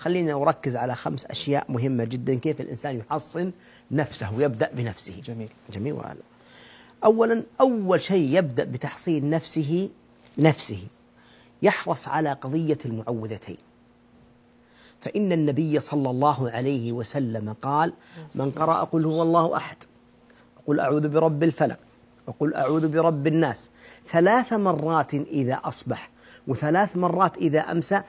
خلينا نركز على 5 أشياء مهمة جدا كيف الإنسان يحصن نفسه ويبدأ بنفسه. جميل وعلا. أولا، أول شيء يبدأ بتحصين نفسه يحرص على قضية المعوذتين، فإن النبي صلى الله عليه وسلم قال: من قرأ قل هو الله أحد، قل أعوذ برب الفلق، وقل أعوذ برب الناس 3 مرات إذا أصبح و3 مرات إذا أمسى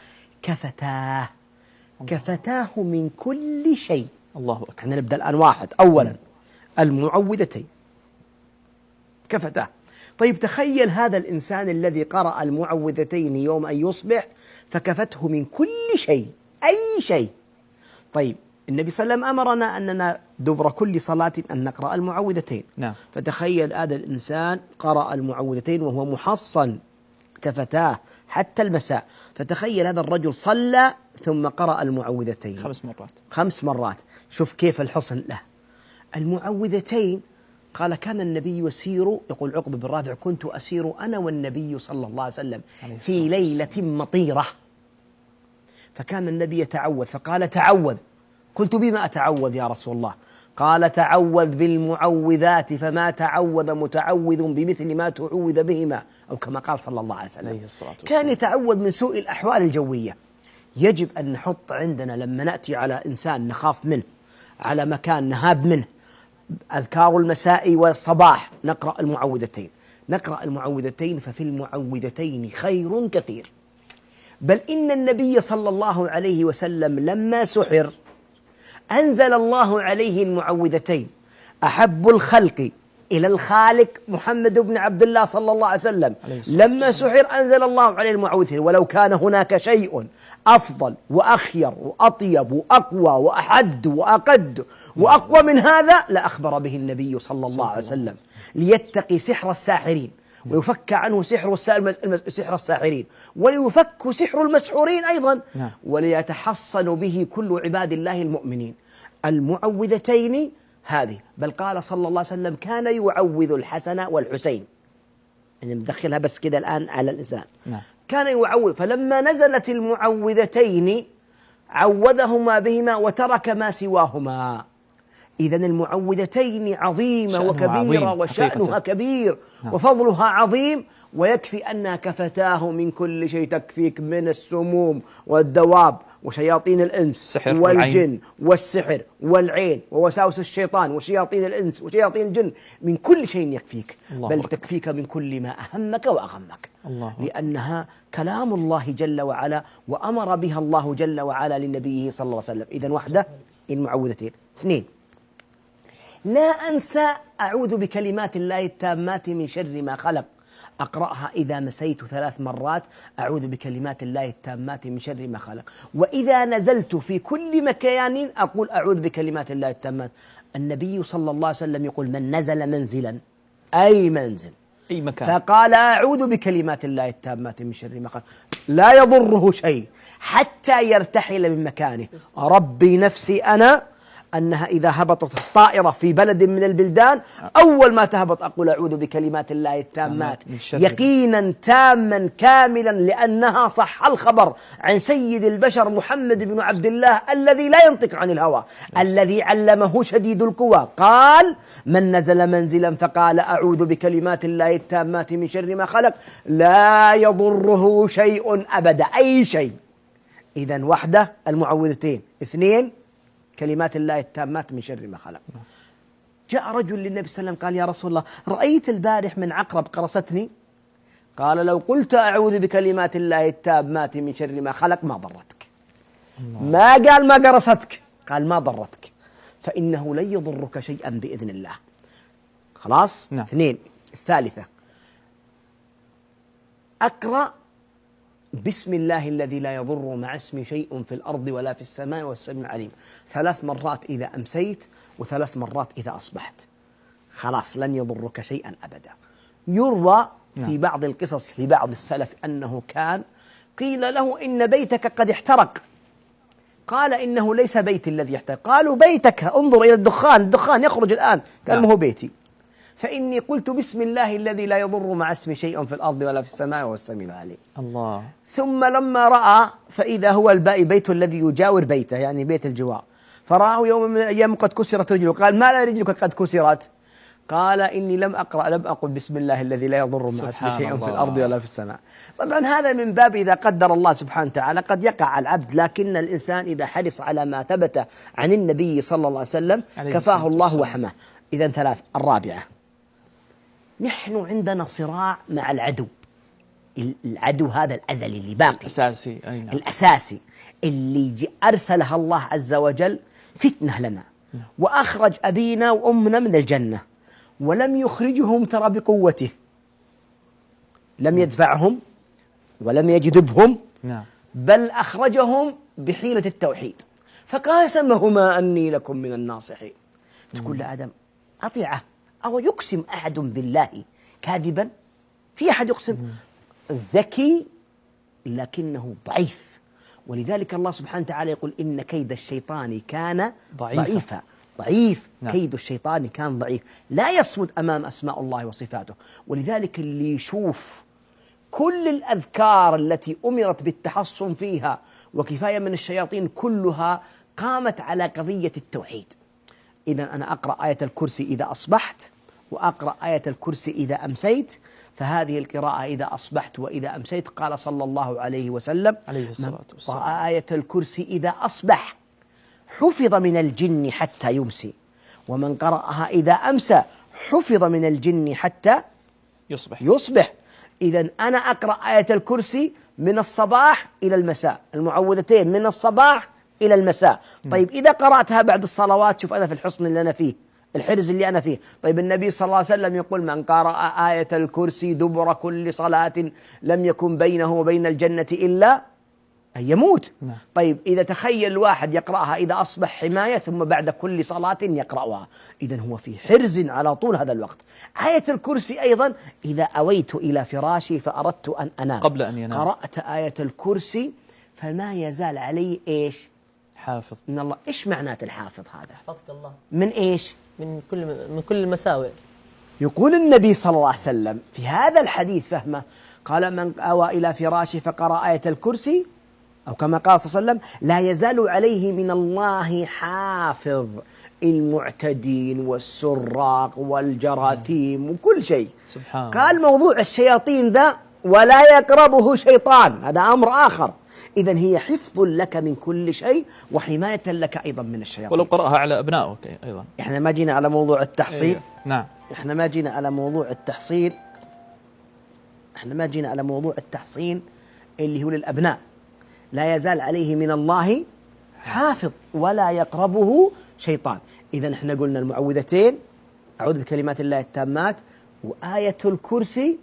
كفتاه من كل شيء. الله أكبر. احنا نبدأ الآن. 1 أولا المعوذتين كفتاه. طيب تخيل هذا الإنسان الذي قرأ المعوذتين يوم أن يصبح فكفته من كل شيء، أي شيء. طيب النبي صلى الله عليه وسلم أمرنا أننا دبر كل صلاة أن نقرأ المعوذتين. نعم. فتخيل هذا الإنسان قرأ المعوذتين وهو محصن كفتاه حتى المساء. فتخيل هذا الرجل صلى ثم قرأ المعوذتين 5 مرات. شوف كيف الحصن له. المعوذتين قال: كان النبي يسير، يقول عقبة بن رافع: كنت أسير أنا والنبي صلى الله عليه وسلم في ليلة مطيرة، فكان النبي يتعوذ، فقال: تعوذ. قلت: بما أتعوذ يا رسول الله؟ قال: تعوذ بالمعوذات، فما تعوذ متعوذ بمثل ما تعوذ بهما، أو كما قال صلى الله عليه وسلم. كان يتعوذ من سوء الأحوال الجوية. يجب أن نحط عندنا لما نأتي على إنسان نخاف منه، على مكان نهاب منه، أذكار المساء والصباح نقرأ المعوذتين. ففي المعوذتين خير كثير. بل إن النبي صلى الله عليه وسلم لما سحر أنزل الله عليه المعوذتين. أحب الخلق إلى الخالق محمد بن عبد الله صلى الله عليه وسلم لما سحر أنزل الله عليه المعوذتين. ولو كان هناك شيء أفضل وأخير وأطيب وأقوى وأحد وأقد وأقوى من هذا لأخبر به النبي صلى الله عليه وسلم، ليتقي سحر الساحرين ويفك عنه سحر الساحرين، وليفك سحر المسحورين أيضا، وليتحصن به كل عباد الله المؤمنين. المعوذتين هذه. بل قال صلى الله عليه وسلم: كان يعوذ الحسن والحسين. يعني ندخلها بس كده الآن على الإنسان. كان يعوذ، فلما نزلت المعوذتين عوذهما بهما وترك ما سواهما. إذن المعوذتين عظيمة وكبيرة وشأنها كبير وفضلها عظيم، ويكفي أنها كفتاه من كل شيء، تكفيك من السموم والدواب وشياطين الإنس والجن والسحر والعين ووساوس الشيطان وشياطين الإنس وشياطين الجن، من كل شيء يكفيك. بل تكفيك من كل ما أهمك وأغمك، لأنها كلام الله جل وعلا، وأمر بها الله جل وعلا لنبيه صلى الله عليه وسلم. إذن 1 المعوذتين. 2 لا أنسى أعوذ بكلمات الله التامات من شر ما خلق. أقرأها إذا مسيت 3 مرات: أعوذ بكلمات الله التامات من شر ما خلق. وإذا نزلت في كل مكان أقول: أعوذ بكلمات الله التامات. النبي صلى الله عليه وسلم يقول: من نزل منزلا، أي منزل، أي مكان، فقال: أعوذ بكلمات الله التامات من شر ما خلق، لا يضره شيء حتى يرتحل من مكانه. ربي نفسي أنا أنها إذا هبطت الطائرة في بلد من البلدان أول ما تهبط أقول: أعوذ بكلمات الله التامات، يقينا تاما كاملا، لأنها صح الخبر عن سيد البشر محمد بن عبد الله الذي لا ينطق عن الهوى، الذي علمه شديد القوى. قال: من نزل منزلا فقال: أعوذ بكلمات الله التامات من شر ما خلق، لا يضره شيء أبدا، أي شيء. إذن 1 المعوذتين، 2 كلمات الله التامات من شر ما خلق. جاء رجل للنبي صلى الله عليه وسلم قال: يا رسول الله، رأيت البارح من عقرب قرصتني. قال: لو قلت أعوذ بكلمات الله التامات من شر ما خلق ما ضرتك. ما قال ما قرصتك، قال ما ضرتك، فإنه لن يضرك شيئا بإذن الله. خلاص. 2 الثالثة أقرأ بسم الله الذي لا يضر مع اسمه شيء في الأرض ولا في السماء والسميع العليم 3 مرات إذا أمسيت و3 مرات إذا أصبحت. خلاص لن يضرك شيئا أبدا. يروى في بعض القصص لبعض السلف أنه كان قيل له: إن بيتك قد احترق. قال: إنه ليس بيتي الذي يحترق. قالوا: بيتك، انظر إلى الدخان يخرج الآن. قال: ما هو بيتي. فإني قلت بسم الله الذي لا يضر مع اسمه شيء في الأرض ولا في السماء وهو السميع العليم. الله. ثم لما رأى فإذا هو بيت الذي يجاور بيته، يعني بيت الجوار، فرآه يوم من الأيام قد كسرت رجله، قال ما لا رجلك قد كسرت؟ قال إني لم أقل بسم الله الذي لا يضر مع اسمه شيء في الأرض ولا في السماء. طبعا هذا من باب إذا قدر الله سبحانه وتعالى قد يقع العبد، لكن الإنسان إذا حرص على ما ثبت عن النبي صلى الله عليه وسلم كفاه الله وحماه. إذن 3. الرابعة، نحن عندنا صراع مع العدو. العدو هذا الأزلي اللي باقي الأساسي، أي نعم. الأساسي اللي أرسلها الله عز وجل فتنة لنا، وأخرج أبينا وأمنا من الجنة ولم يخرجهم ترى بقوته، لم يدفعهم ولم يجذبهم، بل أخرجهم بحيلة التوحيد، فقاسمهما أني لكم من الناصحين. تقول لآدم أطيعه، أو يقسم أحد بالله كاذبا؟ في أحد يقسم؟ ذكي لكنه ضعيف، ولذلك الله سبحانه وتعالى يقول إن كيد الشيطان كان ضعيفا. ضعيف. كيد الشيطان كان ضعيف، لا يصمد أمام أسماء الله وصفاته. ولذلك اللي يشوف كل الأذكار التي أمرت بالتحصن فيها وكفاية من الشياطين كلها قامت على قضية التوحيد. إذا أنا أقرأ آية الكرسي إذا أصبحت، وأقرأ آية الكرسي إذا أمسيت، فهذه القراءة إذا أصبحت وإذا أمسيت قال صلى الله عليه وسلم من قرأ آية الكرسي إذا أصبح حفظ من الجن حتى يمسي، ومن قرأها إذا أمسى حفظ من الجن حتى يصبح. إذن أنا أقرأ آية الكرسي من الصباح إلى المساء، المعوذتين من الصباح إلى المساء. طيب إذا قرأتها بعد الصلوات، شوف أنا في الحصن اللي أنا فيه، الحرز اللي أنا فيه. طيب النبي صلى الله عليه وسلم يقول من قرأ آية الكرسي دبر كل صلاة لم يكن بينه وبين الجنة إلا أن يموت. طيب إذا تخيل الواحد يقرأها إذا أصبح حماية، ثم بعد كل صلاة يقرأها، إذن هو في حرز على طول هذا الوقت. آية الكرسي أيضا إذا أويت إلى فراشي فأردت أن أنام قبل أن ينام قرأت آية الكرسي فما يزال علي إيش؟ حافظ من الله. إيش معنات الحافظ هذا؟ حفظك الله من إيش؟ من كل المساوئ. يقول النبي صلى الله عليه وسلم في هذا الحديث فهمه، قال من أوى إلى فراشي فقرأ آية الكرسي، أو كما قال صلى الله عليه وسلم لا يزال عليه من الله حافظ، المعتدين والسراق والجراثيم وكل شيء. سبحان قال موضوع الشياطين ذا ولا يقربه شيطان، هذا أمر آخر. إذن هي حفظ لك من كل شيء وحماية لك أيضا من الشياطين. ولو قرأها على أبنائك أيضا. إحنا ما جينا على موضوع التحصيل. نعم. إحنا ما جينا على موضوع التحصيل. إحنا ما جينا على موضوع التحصين اللي هو للأبناء. لا يزال عليه من الله حافظ ولا يقربه شيطان. إذن إحنا قلنا المعوذتين، أعوذ بكلمات الله التامات، وآية الكرسي،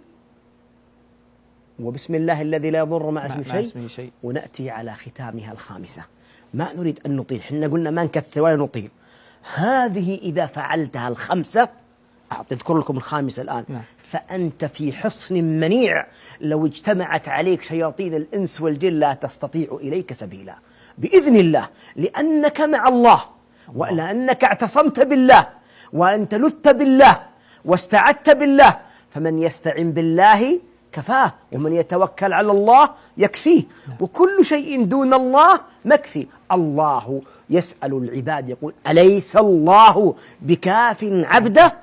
وبسم الله الذي لا يضر مع اسمه شيء، ونأتي على ختامها الخامسة. ما نريد أن نطيل، إحنا قلنا ما نكثر ولا نطيل. هذه إذا فعلتها الخمسة، أذكر لكم الخامسة الآن. فأنت في حصن منيع، لو اجتمعت عليك شياطين الإنس والجن لا تستطيع إليك سبيلا بإذن الله، لأنك مع الله، ولأنك اعتصمت بالله، وأنت لذت بالله واستعدت بالله. فمن يستعن بالله كفاه، ومن يتوكل على الله يكفيه، وكل شيء دون الله مكفي. الله يسأل العباد يقول أليس الله بكاف عبده؟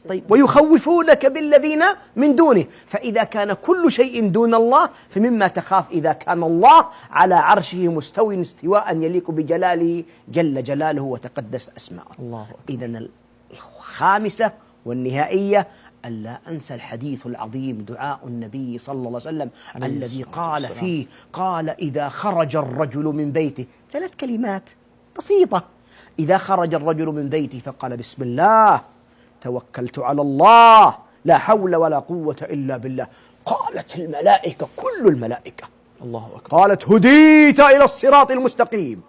طيب ويخوفونك بالذين من دونه، فإذا كان كل شيء دون الله فمما تخاف إذا كان الله على عرشه مستوي استواء يليق بجلاله جل جلاله وتقدس أسماؤه. إذن الخامسة والنهائية ألا أنسى الحديث العظيم دعاء النبي صلى الله عليه وسلم الذي قال فيه، قال إذا خرج الرجل من بيته، 3 كلمات بسيطة، إذا خرج الرجل من بيته فقال بسم الله توكلت على الله لا حول ولا قوة إلا بالله، قالت الملائكة كل الملائكة الله أكبر، قالت هديت إلى الصراط المستقيم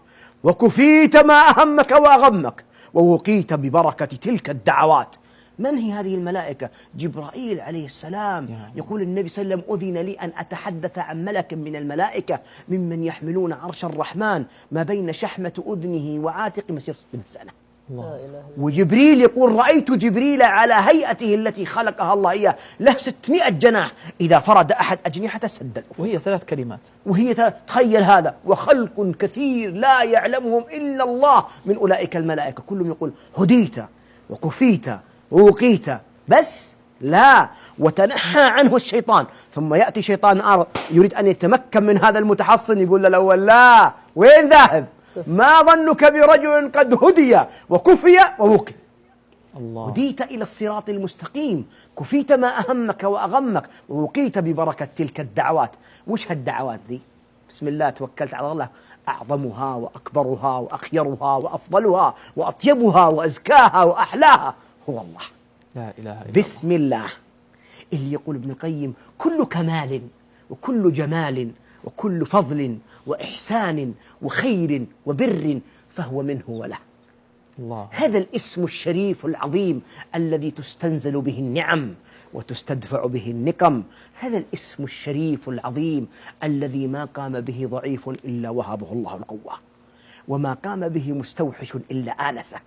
وكفيت ما أهمك وأغمك ووقيت ببركة تلك الدعوات. من هي هذه الملائكة؟ جبرائيل عليه السلام. يقول النبي صلى الله عليه وسلم أذن لي أن أتحدث عن ملك من الملائكة ممن يحملون عرش الرحمن ما بين شحمة أذنه وعاتق مسير 60 سنة. الله. لا إله إلا وجبريل يقول رأيت جبريل على هيئته التي خلقها الله إياه، له 600 جناح، إذا فرد أحد أجنحته سد الأفق. وهي 3 كلمات. تخيل هذا، وخلق كثير لا يعلمهم إلا الله من أولئك الملائكة، كلهم يقول هديت وكفيت ووقيت، بس لا، وتنحى عنه الشيطان. ثم يأتي شيطان آخر يريد أن يتمكن من هذا المتحصن، يقول له الأول لا، وين ذاهب؟ ما ظنك برجل قد هدي وكفي ووقي. الله. هديت إلى الصراط المستقيم، كفيت ما أهمك وأغمك، ووقيت ببركة تلك الدعوات. وش هالدعوات ذي؟ بسم الله توكلت على الله، أعظمها وأكبرها وأخيرها وأفضلها وأطيبها وأزكاها وأحلاها هو الله. لا إله إلا الله. بسم الله. اللي يقول ابن القيم كل كمال وكل جمال وكل فضل وإحسان وخير وبر فهو منه وله. الله. هذا الاسم الشريف العظيم الذي تستنزل به النعم وتستدفع به النقم، هذا الاسم الشريف العظيم الذي ما قام به ضعيف إلا وهبه الله القوة، وما قام به مستوحش إلا آنسه،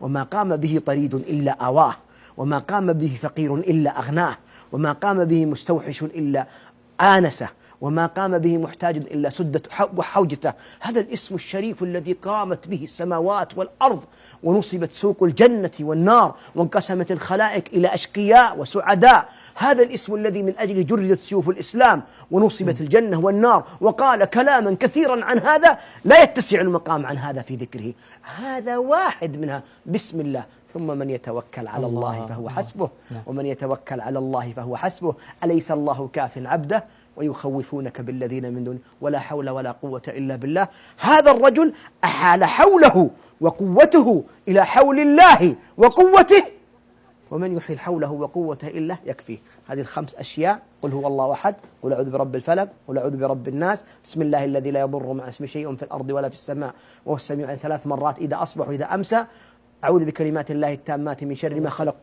وما قام به طريد إلا آواه، وما قام به فقير إلا أغناه، وما قام به مستوحش إلا آنسه، وما قام به محتاج إلا سدت حوجته. هذا الاسم الشريف الذي قامت به السماوات والأرض، ونصبت سوق الجنة والنار، وانقسمت الخلائق إلى أشقياء وسعداء. هذا الاسم الذي من أجله جردت سيوف الإسلام ونصبت الجنة والنار، وقال كلاما كثيرا عن هذا لا يتسع المقام عن هذا في ذكره. هذا واحد منها، بسم الله. ثم من يتوكل على الله فهو حسبه، ومن يتوكل على الله فهو حسبه، أليس الله كاف عبده ويخوفونك بالذين من دونه ولا حول ولا قوة إلا بالله. هذا الرجل أحال حوله وقوته إلى حول الله وقوته، ومن يحيل حوله وقوته إلا يكفيه. هذه ال5 أشياء: قل هو الله أحد، قل أعوذ برب الفلق، قل أعوذ برب الناس، بسم الله الذي لا يضر مع اسمه شيء في الأرض ولا في السماء وهو السميع 3 مرات إذا أصبح وإذا أمسى. أعوذ بكلمات الله التامات من شر ما خلق.